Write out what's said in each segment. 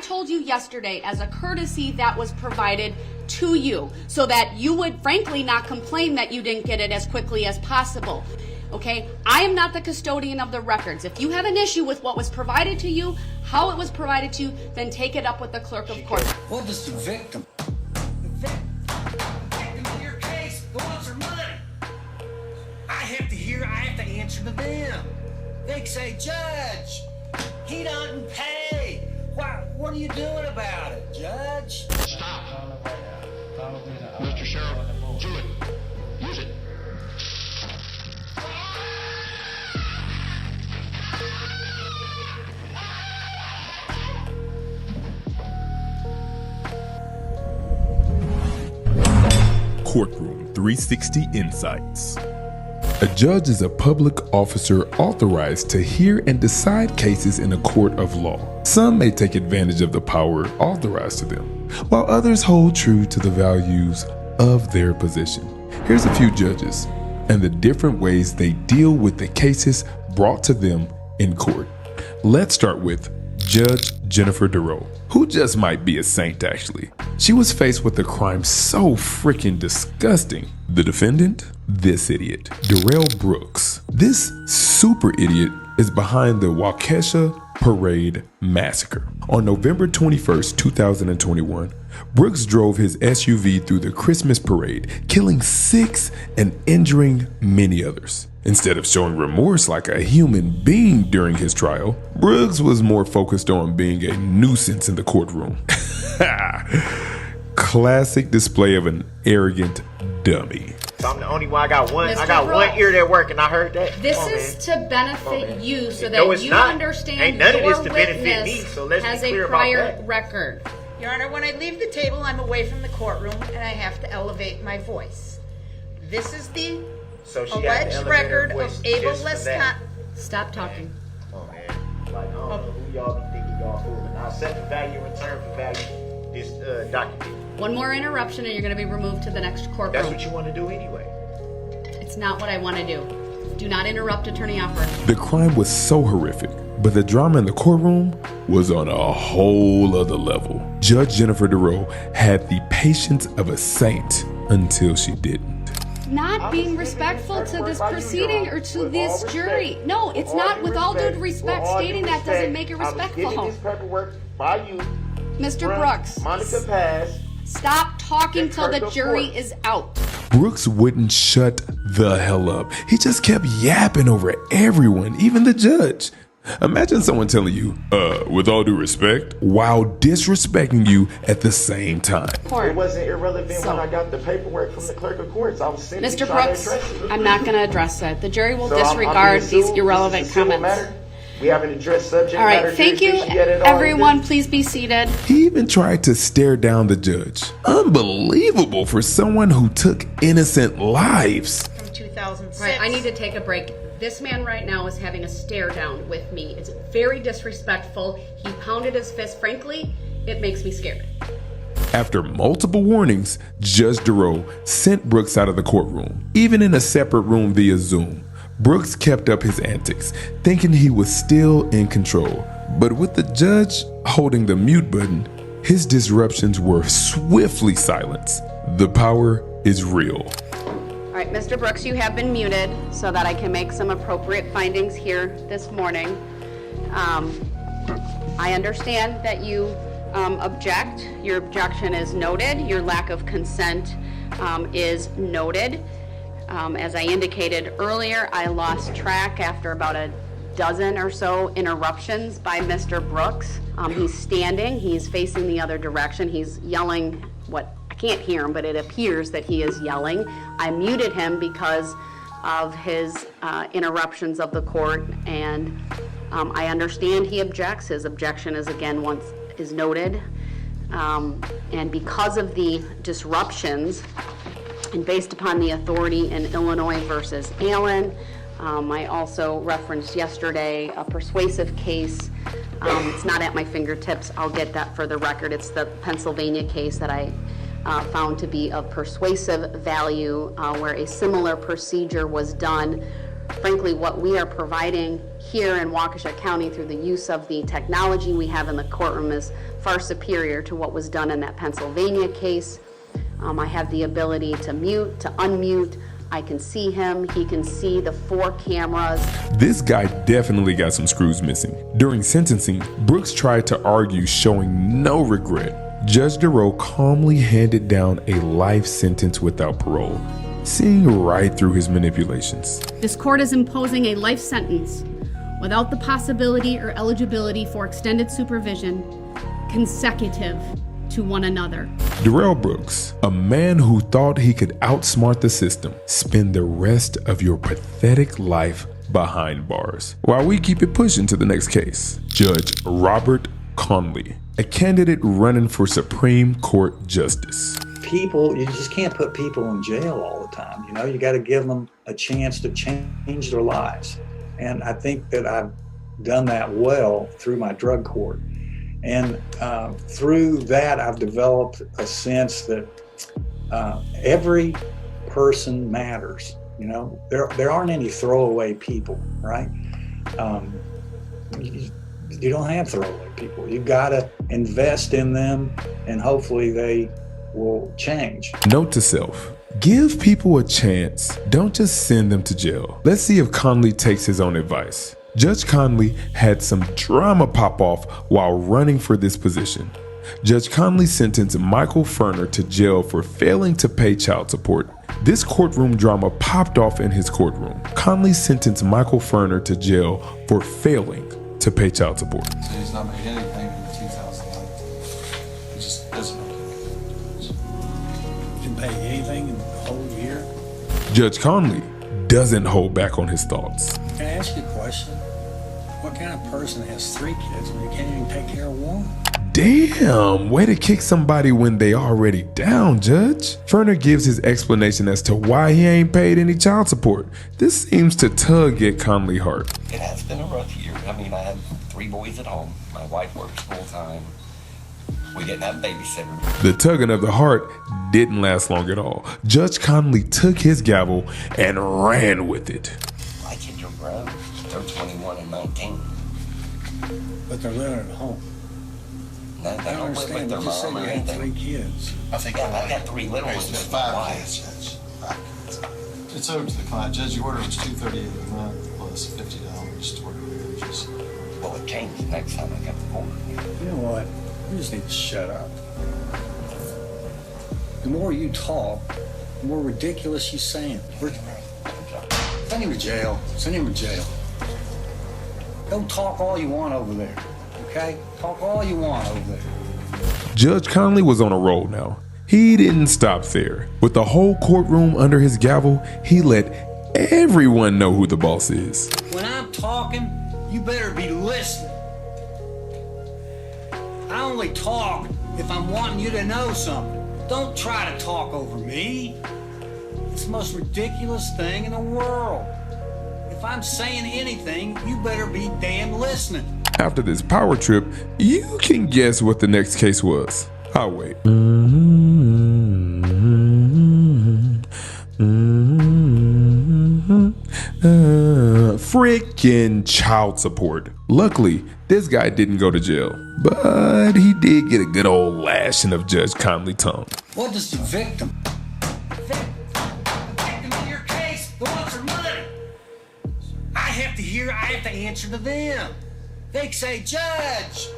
told you yesterday, as a courtesy, that was provided to you so that you would frankly not complain that you didn't get it as quickly as possible. Okay, I am not the custodian of the records. If you have an issue with what was provided to you, how it was provided to you, then take it up with the clerk of court. What does the victim? The victim of your case, the ones are mine. I have to answer to them. They say, Judge, he doesn't pay. What are you doing about it, Judge? Stop. Mr. Sheriff, do it. Use it. Courtroom 360 Insights. A judge is a public officer authorized to hear and decide cases in a court of law. Some may take advantage of the power authorized to them, while others hold true to the values of their position. Here's a few judges and the different ways they deal with the cases brought to them in court. Let's start with Judge Jennifer Dorow, who just might be a saint actually. She was faced with a crime so freaking disgusting. The defendant? This idiot, Darrell Brooks. This super idiot is behind the Waukesha Parade Massacre. On November 21st, 2021, Brooks drove his SUV through the Christmas parade, killing 6 and injuring many others. Instead of showing remorse like a human being during his trial, Brooks was more focused on being a nuisance in the courtroom. Classic display of an arrogant dummy. So I'm the only one. I got one ear that work, and I heard that. This is to benefit you so No, that it's you not. understand Ain't none of your this to benefit me, witness so let's be has clear a about prior that. record. Your Honor, when I leave the table, I'm away from the courtroom, and I have to elevate my voice. This is the So she had to alleged elevate her record voice of just for ableist that. Stop talking. Come on, man. Like, I don't know who y'all be thinking y'all fooling. I'll set the value in return for value this document. One more interruption and you're going to be removed to the next courtroom. That's what you want to do anyway. It's not what I want to do. Do not interrupt Attorney Offer. The crime was so horrific, but the drama in the courtroom was on a whole other level. Judge Jennifer Dorow had the patience of a saint until she didn't. Not being respectful to this proceeding or to this jury. No, it's not. With all due respect, stating that doesn't make it respectful. I was getting this paperwork by you. Mr. Brooks, Monica Paz. stop talking till the jury is out. Brooks wouldn't shut the hell up. He just kept yapping over everyone, even the judge. Imagine someone telling you, with all due respect, while disrespecting you at the same time. It wasn't irrelevant when I got the paperwork from the clerk of courts. I was simply Mr. trying Brooks, to address it. I'm not going to address it. The jury will So I'm disregard being these sued. irrelevant This is a civil comments. matter. We haven't addressed subject All matter right, thank you, jurisdiction yet at all. everyone. Please be seated. He even tried to stare down the judge. Unbelievable for someone who took innocent lives. from 2006. All right, I need to take a break. This man right now is having a stare down with me. It's very disrespectful. He pounded his fist. Frankly, it makes me scared. After multiple warnings, Judge Dorow sent Brooks out of the courtroom, even in a separate room via Zoom. Brooks kept up his antics, thinking he was still in control. But with the judge holding the mute button, his disruptions were swiftly silenced. The power is real. All right, Mr. Brooks, you have been muted so that I can make some appropriate findings here this morning. I understand that you object. Your objection is noted. Your lack of consent is noted. As I indicated earlier, I lost track after about a dozen or so interruptions by Mr. Brooks. He's standing, he's facing the other direction, he's yelling what I can't hear him, but it appears that he is yelling. I muted him because of his interruptions of the court, and I understand he objects. His objection is again once is noted, and because of the disruptions, and based upon the authority in Illinois versus Allen, I also referenced yesterday a persuasive case. It's not at my fingertips. I'll get that for the record. It's the Pennsylvania case that I found to be of persuasive value, where a similar procedure was done frankly, what we are providing here in Waukesha County through the use of the technology we have in the courtroom is far superior to what was done in that Pennsylvania case. I have the ability to mute, to unmute. I can see him. He can see the 4 cameras. This guy definitely got some screws missing. During sentencing, Brooks tried to argue, showing no regret. Judge Dorow calmly handed down a life sentence without parole, seeing right through his manipulations. This court is imposing a life sentence without the possibility or eligibility for extended supervision consecutive to one another. Darrell Brooks, a man who thought he could outsmart the system, spend the rest of your pathetic life behind bars. While we keep it pushing to the next case, Judge Robert Conley, a candidate running for Supreme Court Justice. People, you just can't put people in jail all the time. You know, you got to give them a chance to change their lives. And I think that I've done that well through my drug court. And through that, I've developed a sense that every person matters. You know, there aren't any throwaway people, right? You don't have throwaway people. You've got to invest in them, and hopefully they will change. Note to self: give people a chance. Don't just send them to jail. Let's see if Conley takes his own advice. Judge Conley had some drama pop off while running for this position. Judge Conley sentenced Michael Furner to jail for failing to pay child support. This courtroom drama popped off in his courtroom. Conley sentenced Michael Furner to jail for failing to pay child support. So he's not made any payment in 2009. He just doesn't make any payments. Didn't pay anything in the whole year. Judge Conley doesn't hold back on his thoughts. Can I ask you a question? What kind of person has 3 kids when you can't even take care of one? Damn, way to kick somebody when they already down, Judge. Furner gives his explanation as to why he ain't paid any child support. This seems to tug at Conley's heart. It has been a rough year. I mean, I have 3 boys at home. My wife works full time. We didn't have a babysitter. The tugging of the heart didn't last long at all. Judge Conley took his gavel and ran with it. My kids are grown. They're 21 and 19. But they're living at home. No, I they don't don't live with understand. their You just said mom you or had 3 anything. kids. I think Yeah, I got 3 little ones There's with my 5 wife. kids, Judge. 5 kids. It's over to the client. Judge, your order was $238 a month plus $50 toward damages. Well, it changed next time I got the court. You know what? You just need to shut up. The more you talk, the more ridiculous you sound. Send him to jail. Send him to jail. Go talk all you want over there, okay? Talk all you want over there. Judge Conley was on a roll now. He didn't stop there. With the whole courtroom under his gavel, he let everyone know who the boss is. When I'm talking, you better be listening. I only talk if I'm wanting you to know something. Don't try to talk over me. It's the most ridiculous thing in the world. If I'm saying anything, you better be damn listening. After this power trip, you can guess what the next case was. I'll wait. Freaking child support. Luckily, this guy didn't go to jail, but he did get a good old lashing of Judge Conley's tongue. What does the victim? Victim in your case, the ones for money. I have to answer to them. They say, Judge,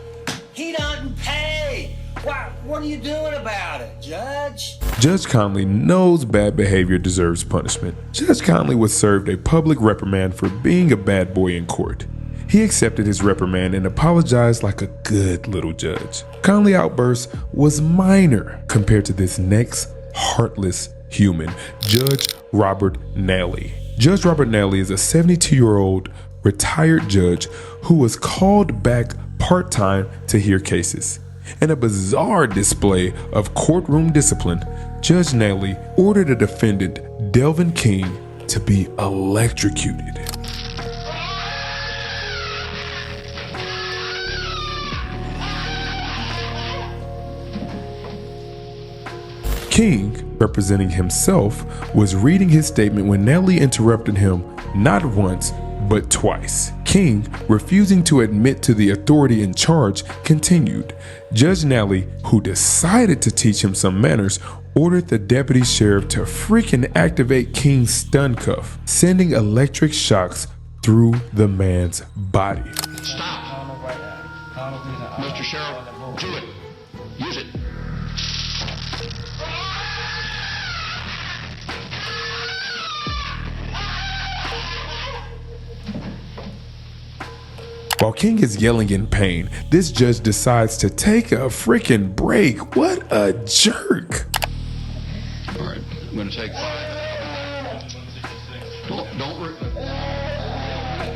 he doesn't pay. What are you doing about it, Judge? Judge Conley knows bad behavior deserves punishment. Judge Conley was served a public reprimand for being a bad boy in court. He accepted his reprimand and apologized like a good little judge. Conley's outburst was minor compared to this next heartless human, Judge Robert Nalley. Judge Robert Nalley is a 72-year-old retired judge who was called back part-time to hear cases. In a bizarre display of courtroom discipline, Judge Nalley ordered a defendant, Delvin King, to be electrocuted. King, representing himself, was reading his statement when Nalley interrupted him, not once, but twice. King, refusing to admit to the authority in charge, continued. Judge Nalley, who decided to teach him some manners, ordered the deputy sheriff to freaking activate King's stun cuff, sending electric shocks through the man's body. Stop. Mr. Sheriff, do it. Use it. While King is yelling in pain, this judge decides to take a freaking break. What a jerk. All right, I'm going to take 5. Don't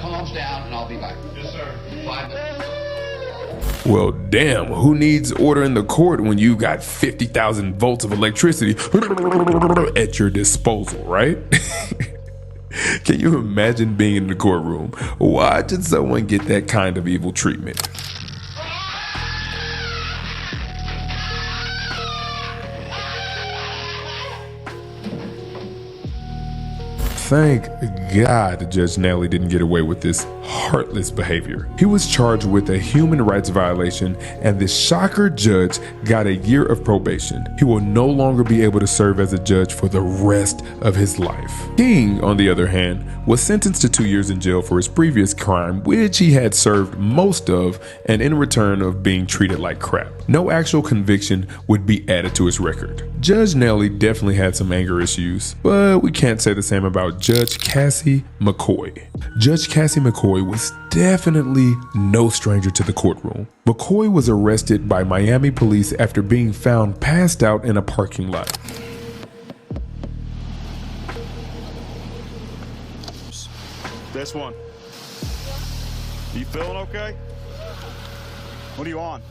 calm down and I'll be back. Yes, sir. 5 minutes. Well, damn, who needs order in the court when you got 50,000 volts of electricity at your disposal, right? Can you imagine being in the courtroom watching someone get that kind of evil treatment? Thank God Judge Nalley didn't get away with this heartless behavior. He was charged with a human rights violation, and this shocker judge got a year of probation. He will no longer be able to serve as a judge for the rest of his life. King, on the other hand, was sentenced to 2 years in jail for his previous crime, which he had served most of, and in return of being treated like crap. No actual conviction would be added to his record. Judge Nalley definitely had some anger issues, but we can't say the same about Judge Cassie McCoy. Judge Cassie McCoy was definitely no stranger to the courtroom. McCoy was arrested by Miami police after being found passed out in a parking lot. This one. You feeling okay? What are you on?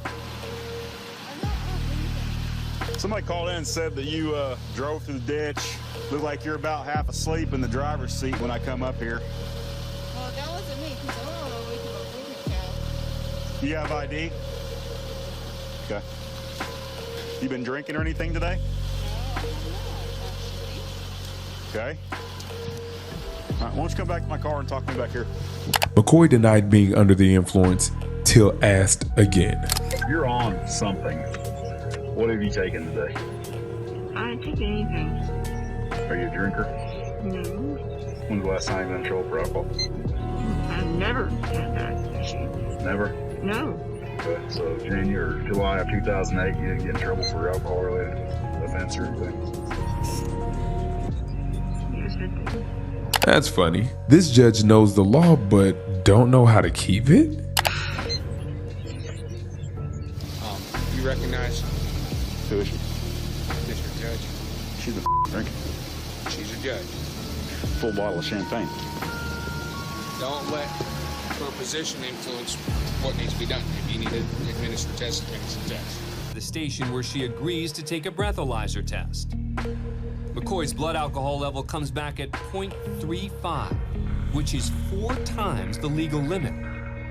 Somebody called in and said that you drove through the ditch. Looked like you're about half asleep in the driver's seat when I come up here. Well, that wasn't me, because I don't know where to go. You have ID? Okay. You been drinking or anything today? No, actually. Okay. All right, why don't you come back to my car and talk to me back here? McCoy denied being under the influence till asked again. You're on something. What have you taken today? I didn't take anything. Are you a drinker? No. When's the last time you've been in trouble for alcohol? I've never had that issue. Never? No. Okay, so January or July of 2008, you didn't get in trouble for alcohol-related offense or anything? Yes, I did. That's funny. This judge knows the law, but don't know how to keep it? You recognize? Who is she? District Judge. She's a drinker. She's a judge. Full bottle of champagne. Don't let her position influence what needs to be done. If you need to administer tests, administer tests. The station where she agrees to take a breathalyzer test. McCoy's blood alcohol level comes back at 0.35, which is 4 times the legal limit.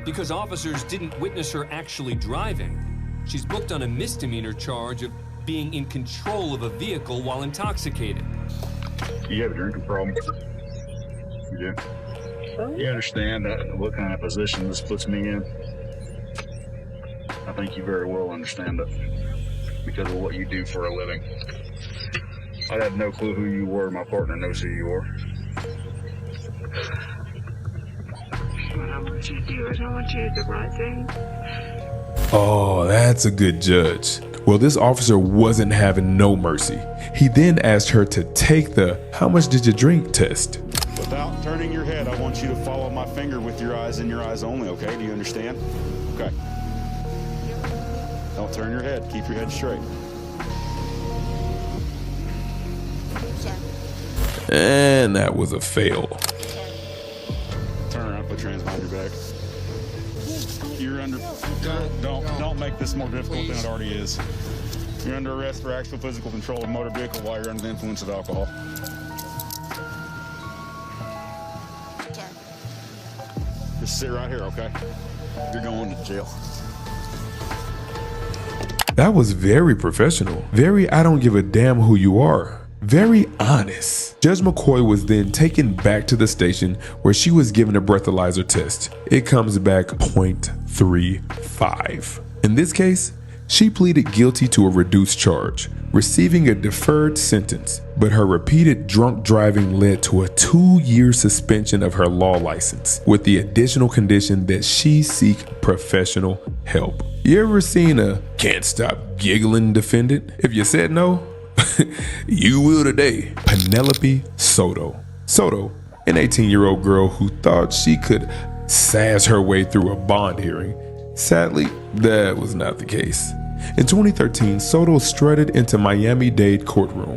Because officers didn't witness her actually driving, she's booked on a misdemeanor charge of being in control of a vehicle while intoxicated. You have a drinking problem? You do? You understand what kind of position this puts me in? I think you very well understand it because of what you do for a living. I have no clue who you were. My partner knows who you are. What I want you to do is I want you to do the right thing. Oh, that's a good judge. Well, this officer wasn't having no mercy. He then asked her to take the "how much did you drink" test. Without turning your head, I want you to follow my finger with your eyes and your eyes only, okay? Do you understand? Okay. Don't turn your head. Keep your head straight. And that was a fail. Turn around, put your hands behind your back. You're under. Don't make this more difficult than it already is. You're under arrest for actual physical control of a motor vehicle while you're under the influence of alcohol. Just sit right here, okay? You're going to jail. That was very professional. Very I don't give a damn who you are. Very honest. Judge McCoy was then taken back to the station where she was given a breathalyzer test. It comes back 0.35. In this case, she pleaded guilty to a reduced charge, receiving a deferred sentence, but her repeated drunk driving led to a 2-year suspension of her law license, with the additional condition that she seek professional help. You ever seen a can't stop giggling defendant? If you said no, you will today. Penelope Soto. Soto, an 18-year-old girl who thought she could sass her way through a bond hearing. Sadly, that was not the case. In 2013, Soto strutted into Miami-Dade courtroom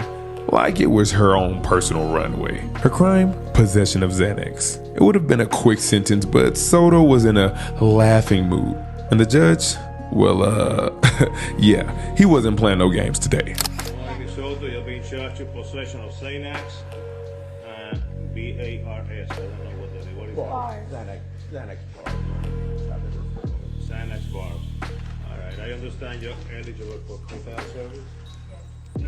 like it was her own personal runway. Her crime? Possession of Xanax. It would have been a quick sentence, but Soto was in a laughing mood. And the judge? Well, yeah, he wasn't playing no games today. Soto, you're being charged with possession of Xanax and B-A-R-S. I don't know what that is. What is Bars. that? Xanax bars. All right, I understand you're eligible for pretrial service. No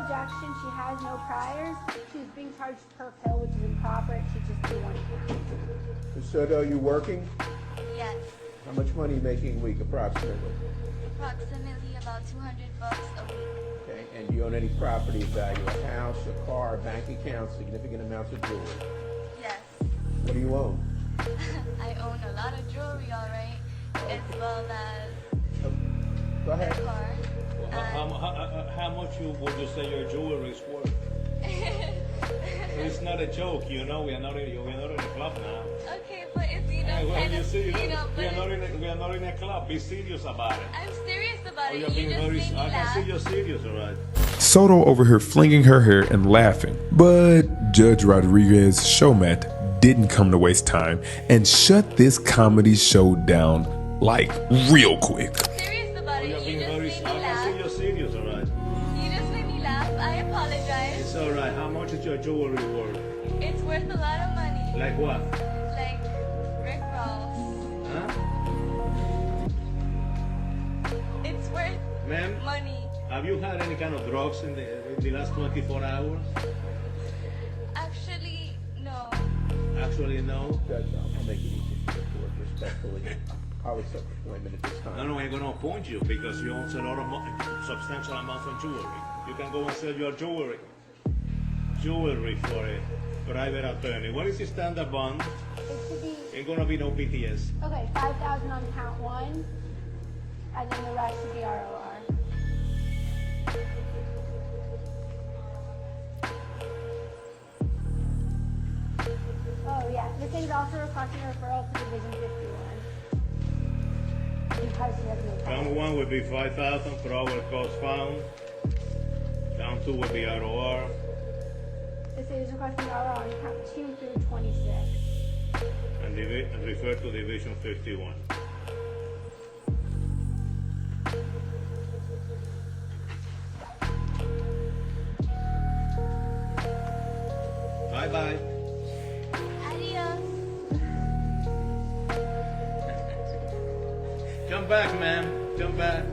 objection. She has no priors. She's being charged per pill, which is improper. She just did one count. Soto, are you working? Yes. How much money are you making a week, approximately? Approximately about $200 a week. Okay, and do you own any property of value? A house, a car, a bank account, significant amounts of jewelry? Yes. What do you own? I own a lot of jewelry, all right, as well as Go ahead. a car. How much would you say your jewelry is worth? It's not a joke, you know. We are not in a club now. Okay, but it's Well, kind you of, see, but we are not in a club. Be serious about it. I'm serious about Oh, it. you're You being just very. made me I can laugh. see you're serious, all right. Soto over here flinging her hair and laughing. But Judge Rodriguez Showmat didn't come to waste time and shut this comedy show down like real quick. Serious about it. You just made me I can laugh. see you're serious, all right. You just made me laugh. I apologize. It's all right. How much is your jewelry worth? It's worth a lot of money. Like what? Like Rick Ross. Huh? It's worth Ma'am? money. Have you had any kind of drugs in the last 24 hours? Actually, no. Actually, no. Judge, I'll make it easy for the court, respectfully. I would set appointment at this time. No, I'm going to appoint you because you own a lot of substantial amounts of jewelry. You can go and sell your jewelry for a private attorney. What is the standard bond? It should be, Ain't going to be no PTS. okay, 5,000 on count one, and then the rest should be ROR. Oh, yeah. This thing's also requesting a referral to Division 51. Because she has no Count one would be 5,000 per hour cost found. Count two would be ROR. This is requesting ROR on count 2 through 26. And refer to Division 51. Bye-bye. Adios. Come back, ma'am. Come back.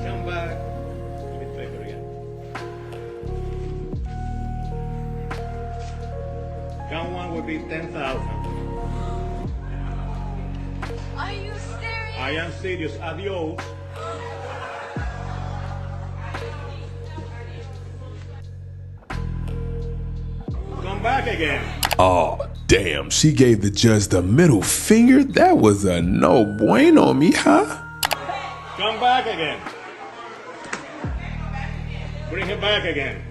Come back. Give me the paper again. Count one would be 10,000. Are you serious? I am serious. Adios. Come back again. Oh, damn, she gave the judge the middle finger? That was a no bueno, mija. Come back again. Bring him back again.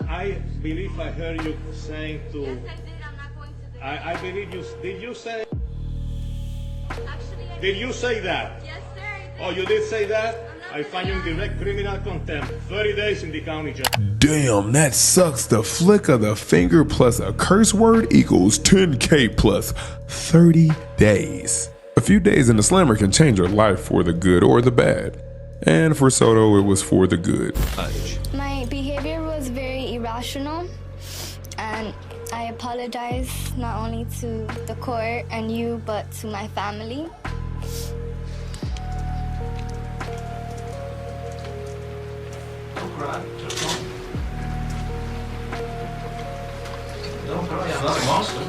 I believe I heard you saying to... Yes, I did. I'm not going to the... I believe you... Did you say... Actually, I Did you say that? Yes, sir, I did. Oh, you did say that? I find you in direct criminal contempt. 30 days in the county jail. Damn, that sucks. The flick of the finger plus a curse word equals 10K plus 30 days. A few days in the slammer can change your life for the good or the bad. And for Soto, it was for the good. My behavior was very irrational, and I apologize not only to the court and you, but to my family. cry. Just don't. Don't cry. I'm not a monster.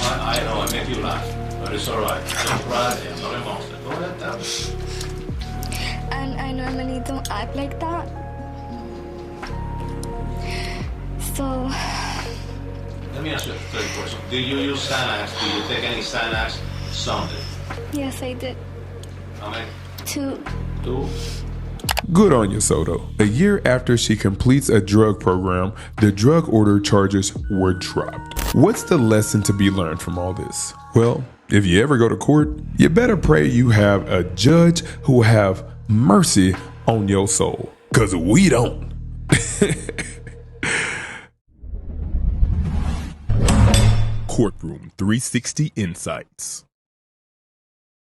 I know I make you laugh, but it's all right. Don't cry. I'm not a monster. Go ahead, tell me. And I normally don't act like that. So. Let me ask you a third question. Do you use Xanax? Do you take any Xanax Sunday? Yes, I did. How many? 2. 2? Good on you, Soto. A year after she completes a drug program, the drug order charges were dropped. What's the lesson to be learned from all this? Well, if you ever go to court, you better pray you have a judge who will have mercy on your soul. 'Cause we don't. Courtroom 360 Insights.